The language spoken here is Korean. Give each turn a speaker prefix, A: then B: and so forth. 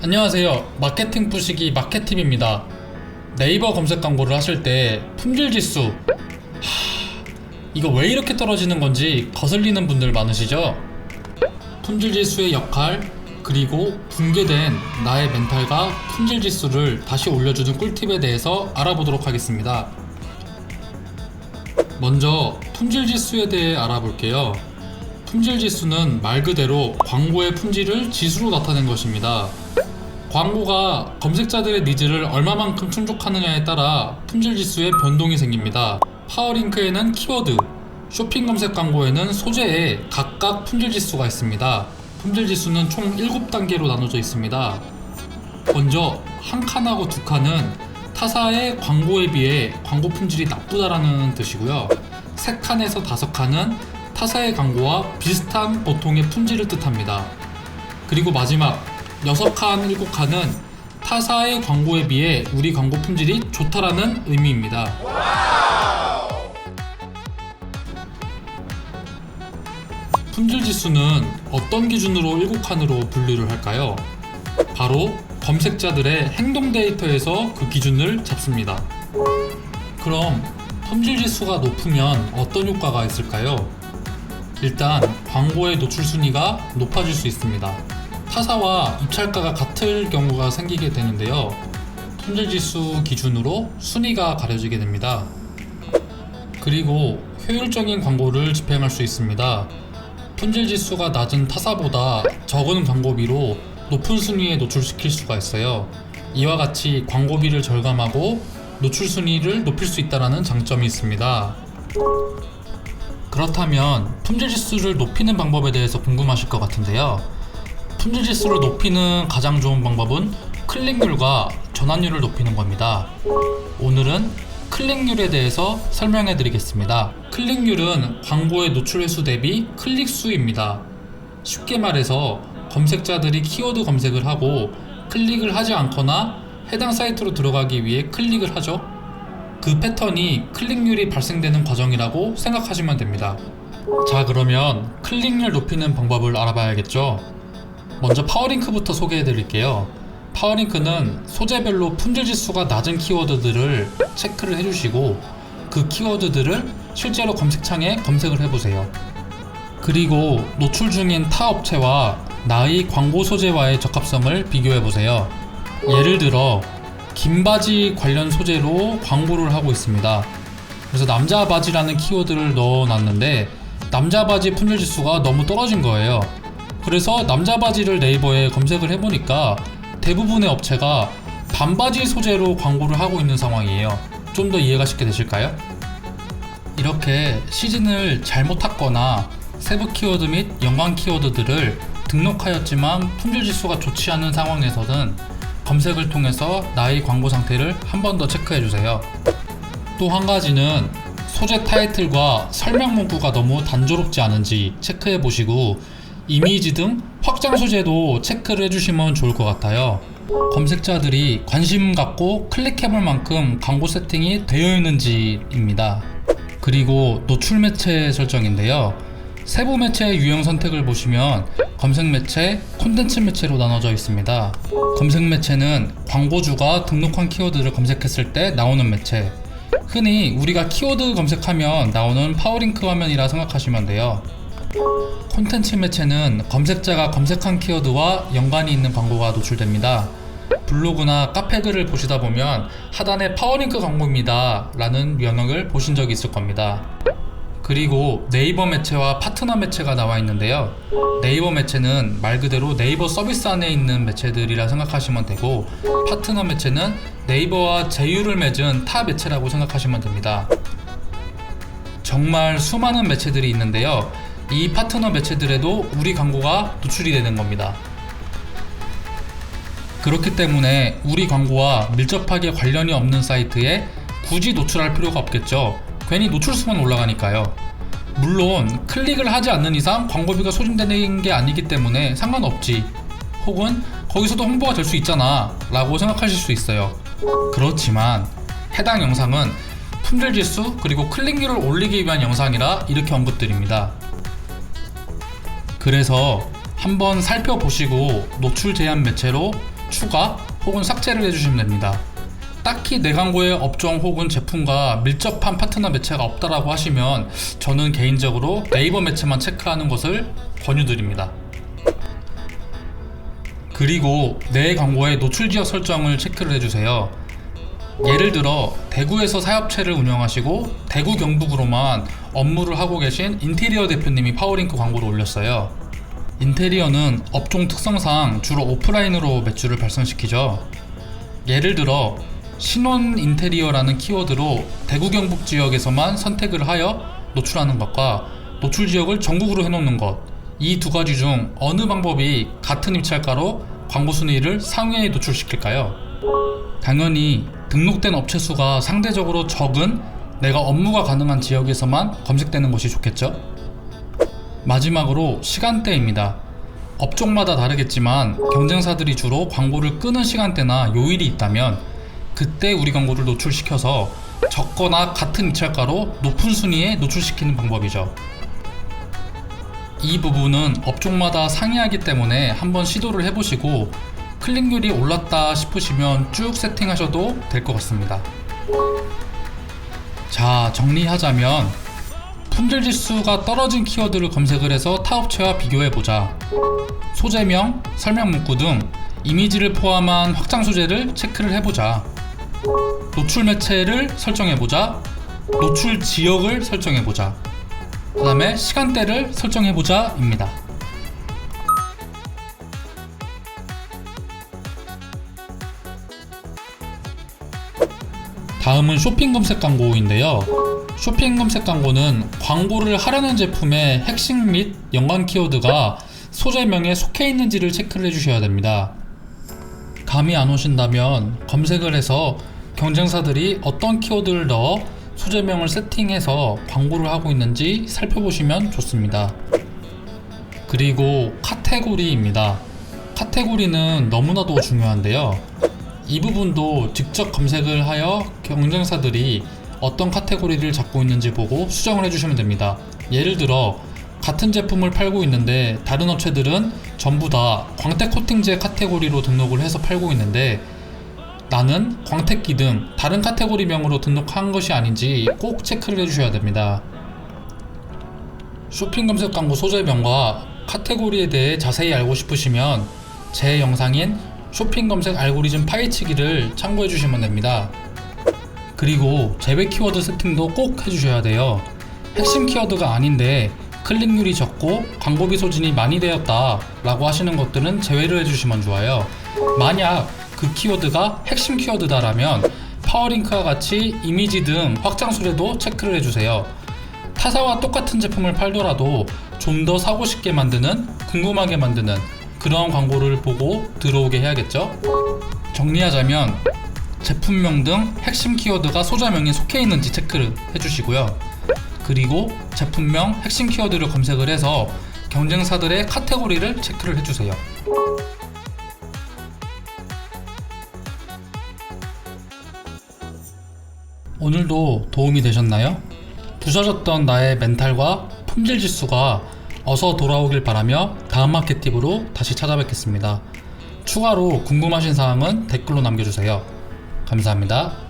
A: 안녕하세요. 마케팅 부시기 마케팀입니다. 네이버 검색 광고를 하실 때 품질 지수 이거 왜 이렇게 떨어지는 건지 거슬리는 분들 많으시죠? 품질 지수의 역할, 그리고 붕괴된 나의 멘탈과 품질 지수를 다시 올려주는 꿀팁에 대해서 알아보도록 하겠습니다. 먼저 품질 지수에 대해 알아볼게요. 품질 지수는 말 그대로 광고의 품질을 지수로 나타낸 것입니다. 광고가 검색자들의 니즈를 얼마만큼 충족하느냐에 따라 품질 지수에 변동이 생깁니다. 파워링크에는 키워드, 쇼핑 검색 광고에는 소재에 각각 품질 지수가 있습니다. 품질 지수는 총 7단계로 나눠져 있습니다. 먼저 한 칸하고 두 칸은 타사의 광고에 비해 광고 품질이 나쁘다라는 뜻이고요. 세 칸에서 다섯 칸은 타사의 광고와 비슷한 보통의 품질을 뜻합니다. 그리고 마지막 6칸, 7칸은 타사의 광고에 비해 우리 광고 품질이 좋다라는 의미입니다. 품질 지수는 어떤 기준으로 7칸으로 분류를 할까요? 바로 검색자들의 행동 데이터에서 그 기준을 잡습니다. 그럼 품질 지수가 높으면 어떤 효과가 있을까요? 일단 광고의 노출 순위가 높아질 수 있습니다. 타사와 입찰가가 같을 경우가 생기게 되는데요. 품질 지수 기준으로 순위가 가려지게 됩니다. 그리고 효율적인 광고를 집행할 수 있습니다. 품질 지수가 낮은 타사보다 적은 광고비로 높은 순위에 노출시킬 수가 있어요. 이와 같이 광고비를 절감하고 노출 순위를 높일 수 있다는 장점이 있습니다. 그렇다면 품질 지수를 높이는 방법에 대해서 궁금하실 것 같은데요. 품질 지수를 높이는 가장 좋은 방법은 클릭률과 전환율을 높이는 겁니다. 오늘은 클릭률에 대해서 설명해 드리겠습니다. 클릭률은 광고의 노출 횟수 대비 클릭 수입니다. 쉽게 말해서 검색자들이 키워드 검색을 하고 클릭을 하지 않거나 해당 사이트로 들어가기 위해 클릭을 하죠. 그 패턴이 클릭률이 발생되는 과정이라고 생각하시면 됩니다. 자, 그러면 클릭률 높이는 방법을 알아봐야겠죠? 먼저 파워링크부터 소개해 드릴게요. 파워링크는 소재별로 품질 지수가 낮은 키워드들을 체크를 해주시고 그 키워드들을 실제로 검색창에 검색을 해보세요. 그리고 노출 중인 타 업체와 나의 광고 소재와의 적합성을 비교해보세요. 예를 들어 긴 바지 관련 소재로 광고를 하고 있습니다. 그래서 남자 바지라는 키워드를 넣어놨는데 남자 바지 품질 지수가 너무 떨어진 거예요. 그래서 남자 바지를 네이버에 검색을 해보니까 대부분의 업체가 반바지 소재로 광고를 하고 있는 상황이에요. 좀 더 이해가 쉽게 되실까요? 이렇게 시즌을 잘못 탔거나 세부 키워드 및 연관 키워드들을 등록하였지만 품질 지수가 좋지 않은 상황에서는 검색을 통해서 나의 광고 상태를 한 번 더 체크해 주세요. 또 한 가지는 소재 타이틀과 설명 문구가 너무 단조롭지 않은지 체크해 보시고 이미지 등 확장 소재도 체크를 해주시면 좋을 것 같아요. 검색자들이 관심 갖고 클릭해볼 만큼 광고 세팅이 되어 있는지입니다. 그리고 노출 매체 설정인데요. 세부 매체 유형 선택을 보시면 검색 매체, 콘텐츠 매체로 나눠져 있습니다. 검색 매체는 광고주가 등록한 키워드를 검색했을 때 나오는 매체, 흔히 우리가 키워드 검색하면 나오는 파워링크 화면이라 생각하시면 돼요. 콘텐츠 매체는 검색자가 검색한 키워드와 연관이 있는 광고가 노출됩니다. 블로그나 카페 글을 보시다 보면 하단에 파워링크 광고입니다 라는 영역을 보신 적이 있을 겁니다. 그리고 네이버 매체와 파트너 매체가 나와 있는데요. 네이버 매체는 말 그대로 네이버 서비스 안에 있는 매체들이라 생각하시면 되고, 파트너 매체는 네이버와 제휴를 맺은 타 매체라고 생각하시면 됩니다. 정말 수많은 매체들이 있는데요. 이 파트너 매체들에도 우리 광고가 노출이 되는 겁니다. 그렇기 때문에 우리 광고와 밀접하게 관련이 없는 사이트에 굳이 노출할 필요가 없겠죠. 괜히 노출수만 올라가니까요. 물론 클릭을 하지 않는 이상 광고비가 소진되는 게 아니기 때문에 상관없지, 혹은 거기서도 홍보가 될 수 있잖아 라고 생각하실 수 있어요. 그렇지만 해당 영상은 품질 지수 그리고 클릭률을 올리기 위한 영상이라 이렇게 언급드립니다. 그래서 한번 살펴보시고 노출 제한 매체로 추가 혹은 삭제를 해주시면 됩니다. 딱히 내 광고에 업종 혹은 제품과 밀접한 파트너 매체가 없다라고 하시면 저는 개인적으로 네이버 매체만 체크하는 것을 권유드립니다. 그리고 내 광고의 노출 지역 설정을 체크를 해주세요. 예를 들어 대구에서 사업체를 운영하시고 대구 경북으로만 업무를 하고 계신 인테리어 대표님이 파워링크 광고를 올렸어요. 인테리어는 업종 특성상 주로 오프라인으로 매출을 발생시키죠. 예를 들어 신혼 인테리어라는 키워드로 대구 경북 지역에서만 선택을 하여 노출하는 것과 노출 지역을 전국으로 해놓는 것, 이 두 가지 중 어느 방법이 같은 입찰가로 광고 순위를 상위에 노출시킬까요? 당연히 등록된 업체 수가 상대적으로 적은 내가 업무가 가능한 지역에서만 검색되는 것이 좋겠죠? 마지막으로 시간대입니다. 업종마다 다르겠지만 경쟁사들이 주로 광고를 끄는 시간대나 요일이 있다면 그때 우리 광고를 노출시켜서 적거나 같은 입찰가로 높은 순위에 노출시키는 방법이죠. 이 부분은 업종마다 상이하기 때문에 한번 시도를 해보시고 클릭률이 올랐다 싶으시면 쭉 세팅하셔도 될 것 같습니다. 자, 정리하자면 품질지수가 떨어진 키워드를 검색을 해서 타 업체와 비교해보자. 소재명, 설명 문구 등 이미지를 포함한 확장 소재를 체크를 해보자. 노출 매체를 설정해보자. 노출 지역을 설정해보자. 그 다음에 시간대를 설정해보자 입니다. 다음은 쇼핑 검색 광고인데요. 쇼핑 검색 광고는 광고를 하려는 제품의 핵심 및 연관 키워드가 소재명에 속해 있는지를 체크를 해주셔야 됩니다. 감이 안 오신다면 검색을 해서 경쟁사들이 어떤 키워드를 넣어 소재명을 세팅해서 광고를 하고 있는지 살펴보시면 좋습니다. 그리고 카테고리입니다. 카테고리는 너무나도 중요한데요. 이 부분도 직접 검색을 하여 경쟁사들이 어떤 카테고리를 잡고 있는지 보고 수정을 해주시면 됩니다. 예를 들어 같은 제품을 팔고 있는데 다른 업체들은 전부 다 광택 코팅제 카테고리로 등록을 해서 팔고 있는데 나는 광택기 등 다른 카테고리명으로 등록한 것이 아닌지 꼭 체크를 해주셔야 됩니다. 쇼핑 검색 광고 소재명과 카테고리에 대해 자세히 알고 싶으시면 제 영상인 쇼핑 검색 알고리즘 파헤치기를 참고해 주시면 됩니다. 그리고 재배 키워드 세팅도 꼭 해주셔야 돼요. 핵심 키워드가 아닌데 클릭률이 적고 광고비 소진이 많이 되었다 라고 하시는 것들은 제외를 해주시면 좋아요. 만약 그 키워드가 핵심 키워드다라면 파워링크와 같이 이미지 등 확장 소재도 체크를 해주세요. 타사와 똑같은 제품을 팔더라도 좀 더 사고 싶게 만드는, 궁금하게 만드는 그런 광고를 보고 들어오게 해야겠죠? 정리하자면 제품명 등 핵심 키워드가 소재명에 속해 있는지 체크를 해주시고요. 그리고 제품명 핵심 키워드를 검색을 해서 경쟁사들의 카테고리를 체크를 해주세요. 오늘도 도움이 되셨나요? 부서졌던 나의 멘탈과 품질 지수가 어서 돌아오길 바라며 다음 마켓 팁으로 다시 찾아뵙겠습니다. 추가로 궁금하신 사항은 댓글로 남겨주세요. 감사합니다.